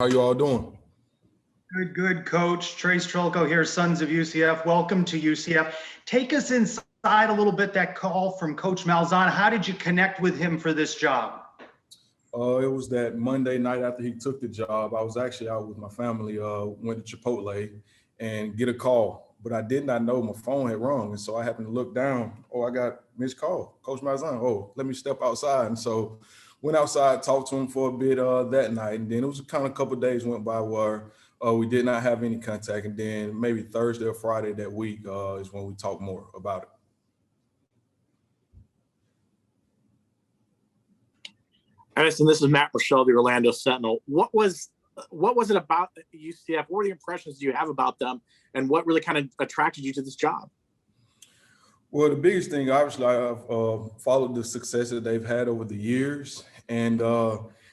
How you all doing? Good, good, Coach. Trace Trelko here, Sons of UCF. Welcome to UCF. Take us inside a little bit, that call from Coach Malzahn. How did you connect with him for this job? It was that Monday night after he took the job. I was actually out with my family, went to Chipotle and get a call. But I did not know my phone had rung. And so I happened to look down. Oh, I got missed call. Coach Malzahn. Oh, let me step outside. And so went outside, talked to him for a bit that night. And then it was kind of a couple of days went by where we did not have any contact. And then maybe Thursday or Friday that week is when we talked more about it. Addison, this is Matt Rochelle, the Orlando Sentinel. What was it about UCF? What were the impressions you have about them, and what really kind of attracted you to this job? Well, the biggest thing, obviously, I've followed the success that they've had over the years, and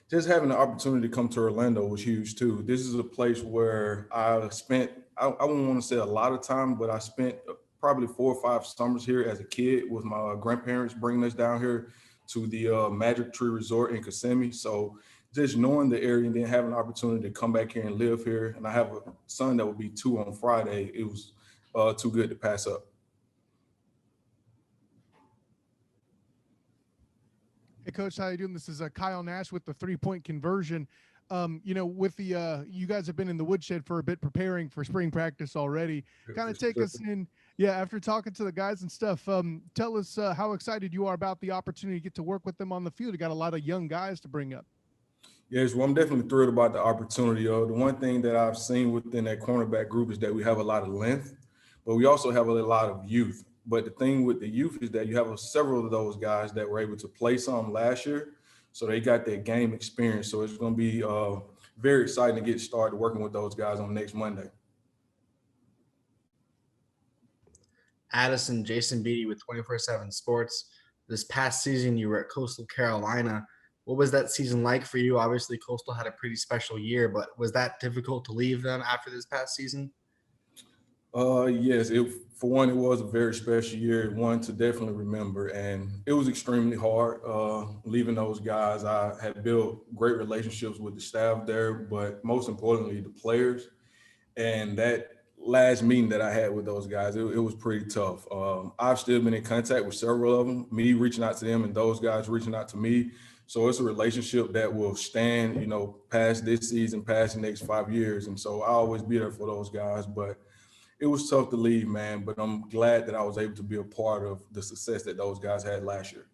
just having the opportunity to come to Orlando was huge too. This is a place where I spent, I wouldn't want to say a lot of time, but I spent probably 4 or 5 summers here as a kid with my grandparents bringing us down here to the Magic Tree Resort in Kissimmee. So just knowing the area and then having an opportunity to come back here and live here. And I have a son that will be 2 on Friday. It was too good to pass up. Hey, Coach, how you doing? This is Kyle Nash with the 3-point conversion. With the you guys have been in the woodshed for a bit preparing for spring practice already. Kind of take us in. Yeah, after talking to the guys and stuff, tell us how excited you are about the opportunity to get to work with them on the field. You got a lot of young guys to bring up. Yes, well, I'm definitely thrilled about the opportunity. The one thing that I've seen within that cornerback group is that we have a lot of length, but we also have a lot of youth. But the thing with the youth is that you have several of those guys that were able to play some last year. So they got that game experience. So it's going to be very exciting to get started working with those guys on next Monday. Addison, Jason Beatty with 24/7 Sports. This past season, you were at Coastal Carolina. What was that season like for you? Obviously, Coastal had a pretty special year, but was that difficult to leave them after this past season? Yes, for one, it was a very special year, one to definitely remember, and it was extremely hard leaving those guys. I had built great relationships with the staff there, but most importantly, the players. And that last meeting that I had with those guys, it was pretty tough. I've still been in contact with several of them, me reaching out to them and those guys reaching out to me. So it's a relationship that will stand, past this season, past the next 5 years. And so I'll always be there for those guys. But it was tough to leave, man. But I'm glad that I was able to be a part of the success that those guys had last year.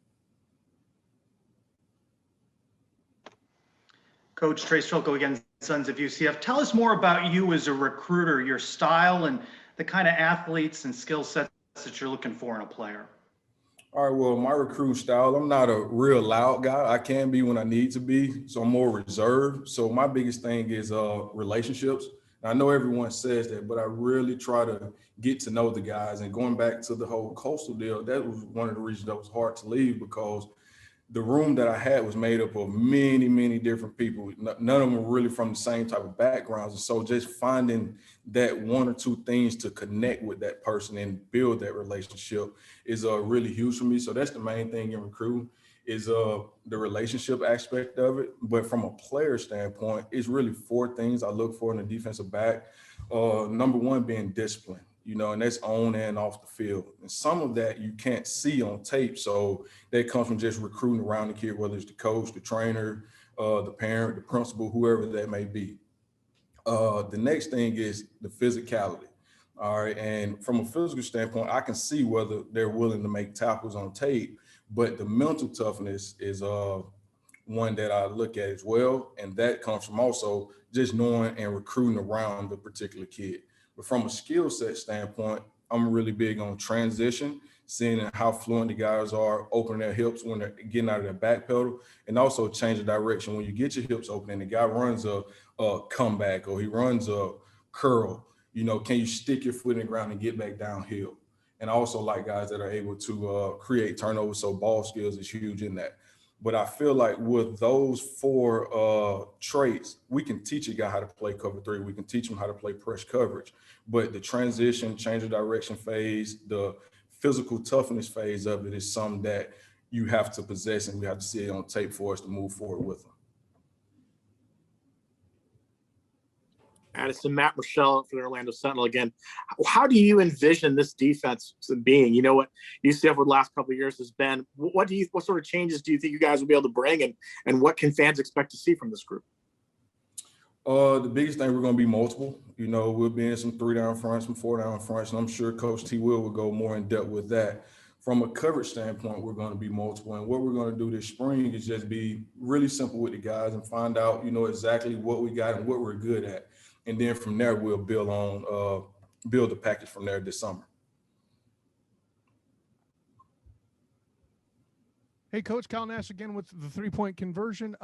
Coach Trace Trelko again, Sons of UCF. Tell us more about you as a recruiter, your style and the kind of athletes and skill sets that you're looking for in a player. All right, well, my recruiting style, I'm not a real loud guy. I can be when I need to be, so I'm more reserved. So my biggest thing is relationships. I know everyone says that, but I really try to get to know the guys. And going back to the whole Coastal deal, that was one of the reasons that was hard to leave, because the room that I had was made up of many, many different people. None of them were really from the same type of backgrounds. And so just finding that 1 or 2 things to connect with that person and build that relationship is really huge for me. So that's the main thing in recruiting, is the relationship aspect of it. But from a player standpoint, it's really 4 things I look for in a defensive back. Number 1 being discipline, and that's on and off the field. And some of that you can't see on tape. So that comes from just recruiting around the kid, whether it's the coach, the trainer, the parent, the principal, whoever that may be. The next thing is the physicality. All right. And from a physical standpoint, I can see whether they're willing to make tackles on tape, but the mental toughness is one that I look at as well. And that comes from also just knowing and recruiting around the particular kid. But from a skill set standpoint, I'm really big on transition, seeing how fluent the guys are, opening their hips when they're getting out of their back pedal, and also change the direction. When you get your hips open and the guy runs a comeback or he runs a curl, can you stick your foot in the ground and get back downhill? And I also like guys that are able to create turnovers, so ball skills is huge in that. But I feel like with those 4 traits, we can teach a guy how to play cover 3. We can teach him how to play press coverage. But the transition, change of direction phase, the physical toughness phase of it is something that you have to possess, and we have to see it on tape for us to move forward with them. Addison, Matt Rochelle for the Orlando Sentinel again. How do you envision this defense being? You know what UCF for the last couple of years has been. What sort of changes do you think you guys will be able to bring, and what can fans expect to see from this group? The biggest thing, we're going to be multiple. You know, we'll be in some 3-down fronts, some 4-down fronts, and I'm sure Coach T. Will go more in depth with that. From a coverage standpoint, we're going to be multiple, and what we're going to do this spring is just be really simple with the guys and find out, you know, exactly what we got and what we're good at, and then from there we'll build the package from there this summer. Hey, Coach, Kyle Nash again with the 3-point conversion.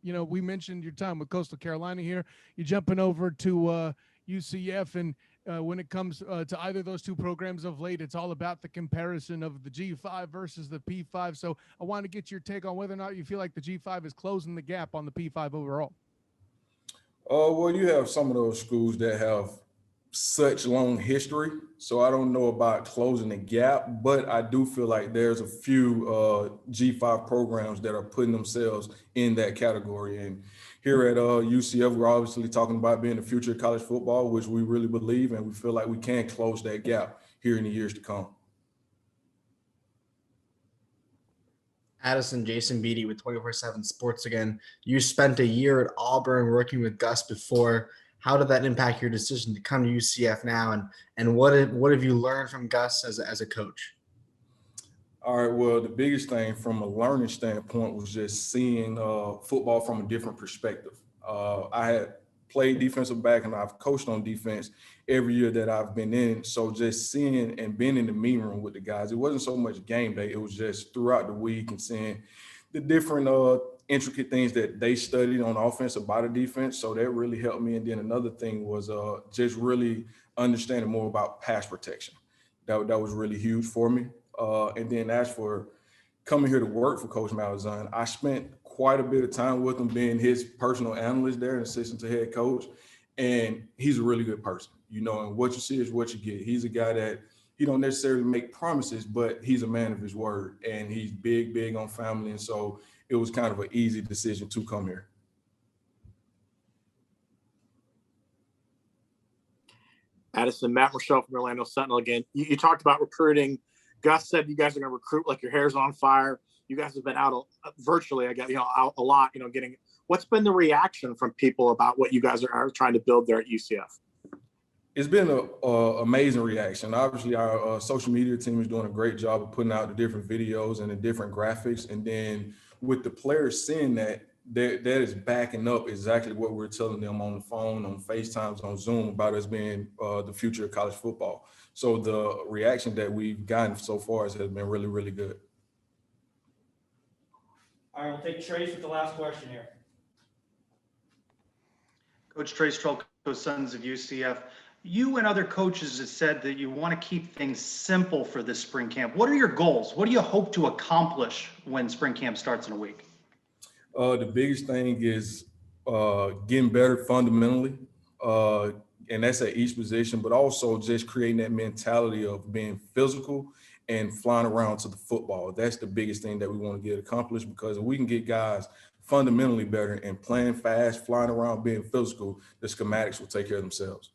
You know, we mentioned your time with Coastal Carolina here. You're jumping over to UCF, and when it comes to either of those two programs of late, it's all about the comparison of the G5 versus the P5. So I want to get your take on whether or not you feel like the G5 is closing the gap on the P5 overall. Well, you have some of those schools that have such long history, so I don't know about closing the gap, but I do feel like there's a few G5 programs that are putting themselves in that category. And here at UCF, we're obviously talking about being the future of college football, which we really believe, and we feel like we can close that gap here in the years to come. Addison, Jason Beatty with 24/7 Sports again. You spent a year at Auburn working with Gus before. How did that impact your decision to come to UCF now, and what have you learned from Gus as a coach? All right, well, the biggest thing from a learning standpoint was just seeing football from a different perspective. I had played defensive back and I've coached on defense every year that I've been in. So just seeing and being in the meeting room with the guys, it wasn't so much game day. It was just throughout the week and seeing the different intricate things that they studied on offense about the defense. So that really helped me. And then another thing was just really understanding more about pass protection. That was really huge for me. And then as for coming here to work for Coach Malzahn, I spent quite a bit of time with him being his personal analyst there and assistant to head coach. And he's a really good person, you know, and what you see is what you get. He's a guy that he don't necessarily make promises, but he's a man of his word, and he's big on family. And so it was kind of an easy decision to come here. Addison, Matt Rochelle from Orlando Sentinel again. You talked about recruiting. Gus said you guys are going to recruit like your hair's on fire. You guys have been out virtually, I guess, out a lot, getting – what's been the reaction from people about what you guys are trying to build there at UCF? It's been an amazing reaction. Obviously, our social media team is doing a great job of putting out the different videos and the different graphics. And then with the players seeing that is backing up exactly what we're telling them on the phone, on FaceTimes, on Zoom about us being the future of college football. So the reaction that we've gotten so far has been really, really good. All right, we'll take Trace with the last question here. Coach Trace Trolko, Sons of UCF. You and other coaches have said that you want to keep things simple for this spring camp. What are your goals? What do you hope to accomplish when spring camp starts in a week? The biggest thing is getting better fundamentally, and that's at each position, but also just creating that mentality of being physical and flying around to the football. That's the biggest thing that we want to get accomplished, because if we can get guys fundamentally better and playing fast, flying around, being physical, the schematics will take care of themselves.